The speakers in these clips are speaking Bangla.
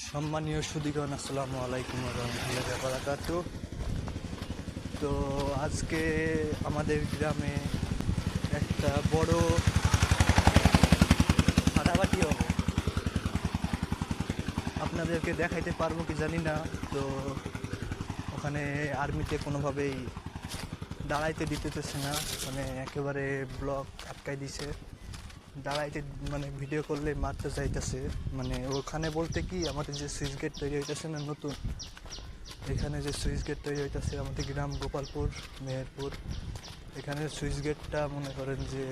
সম্মানীয় সুধীগণ, আসসালামু আলাইকুম ওয়া রাহমাতুল্লাহি ওয়া বারাকাতুহু। তো আজকে আমাদের গ্রামে একটা বড় ফাটাফাটি হবে। আপনাদেরকে দেখাইতে পারবো কি জানি না। তো ওখানে আর্মিতে কোনোভাবেই দাঁড়াইতে দিতেছে না, মানে একেবারে ব্লক আটকাই দিছে। দাঁড়াইতে মানে ভিডিও করলে মারতে চাইতেছে। মানে ওখানে বলতে কি, আমাদের যে সুইচ গেট তৈরি হইতেছে না নতুন, এখানে যে সুইচ গেট তৈরি হইতেছে আমাদের গ্রাম গোপালপুর মেহেরপুর, এখানে সুইচ গেটটা মনে করেন যে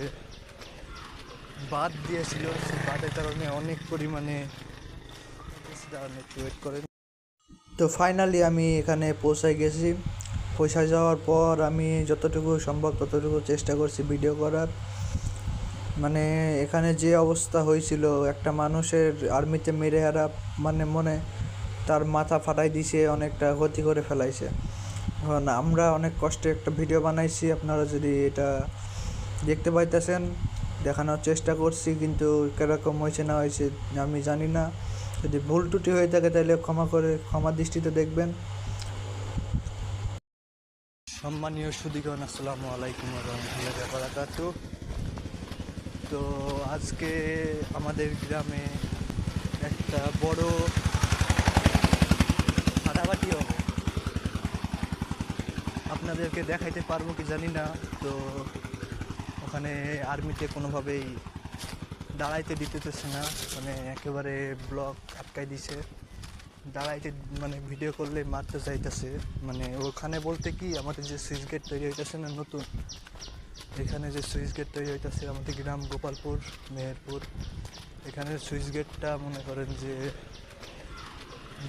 বাদ দিয়েছিল। সেই বাদের কারণে অনেক পরিমাণে একটু ওয়েট করেন। তো ফাইনালি আমি এখানে পৌঁছাই গেছি। পৌঁছে যাওয়ার পর আমি যতটুকু সম্ভব ততটুকু চেষ্টা করছি ভিডিও করার। মানে এখানে যে অবস্থা হয়েছিল, একটা মানুষের আর্মিতে মেরে হারা মানে মনে তার মাথা ফাটাই দিছে, অনেকটা ক্ষতি করে ফেলাইছে। এখন আমরা অনেক কষ্টে একটা ভিডিও বানাইছি, আপনারা যদি এটা দেখতে পাইতেছেন, দেখানোর চেষ্টা করছি, কিন্তু কীরকম হয়েছে না হয়েছে আমি জানি না। যদি ভুল ত্রুটি হয়ে থাকে তাহলে ক্ষমা দৃষ্টিতে দেখবেন। সম্মানীয় সুধীগণ, আসসালামু আলাইকুম ওয়া রাহমাতুল্লাহি ওয়া বারাকাতুহু। তো আজকে আমাদের গ্রামে একটা বড় ফাটাফাটি হবে। আপনাদেরকে দেখাইতে পারবো কি জানি না। তো ওখানে আর্মিতে কোনোভাবেই দাঁড়াইতে দিতেছে না, মানে একেবারে ব্লক আটকাই দিছে। দাঁড়াইতে মানে ভিডিও করলে মারতে চাইতেছে। মানে ওখানে বলতে কি, আমাদের যে সুইচ গেট তৈরি হইতেছে না নতুন, এখানে যে সুইচ গেট তৈরি হইতেছে আমাদের গ্রাম গোপালপুর মেহেরপুর, এখানে সুইচ গেটটা মনে করেন যে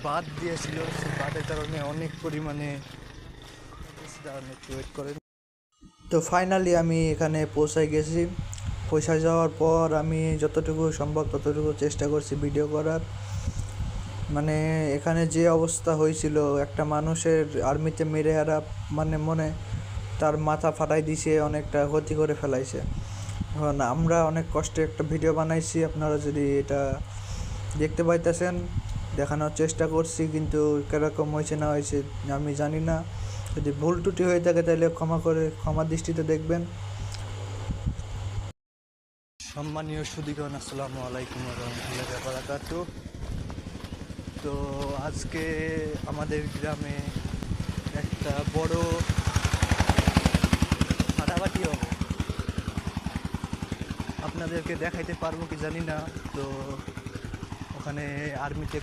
বাদ দিয়েছিল। সেই বাদের কারণে অনেক পরিমাণে একটু ওয়েট করেন। তো ফাইনালি আমি এখানে পৌঁছাই গেছি। পৌঁছে যাওয়ার পর আমি যতটুকু সম্ভব ততটুকু চেষ্টা করছি ভিডিও করার। মানে এখানে যে অবস্থা হয়েছিল, একটা মানুষের আর্মিতে মেরে হারা মানে মনে তার মাথা ফাটাই দিছে, অনেকটা ক্ষতি করে ফেলাইছে। এখন আমরা অনেক কষ্টে একটা ভিডিও বানাইছি, আপনারা যদি এটা দেখতে পাইতেছেন, দেখানোর চেষ্টা করছি, কিন্তু কীরকম হয়েছে না হয়েছে আমি জানি না। যদি ভুল ত্রুটি হয়ে থাকে তাহলে ক্ষমা দৃষ্টিতে দেখবেন। সম্মানীয় সুধীগণ, আসসালামু আলাইকুম ওয়া রাহমাতুল্লাহি ওয়া বারাকাতুহু। তো আজকে আমাদের গ্রামে একটা বড় ফাটাফাটি হবে। আপনাদেরকে দেখাইতে পারবো কি জানি না। তো ওখানে আর্মিতে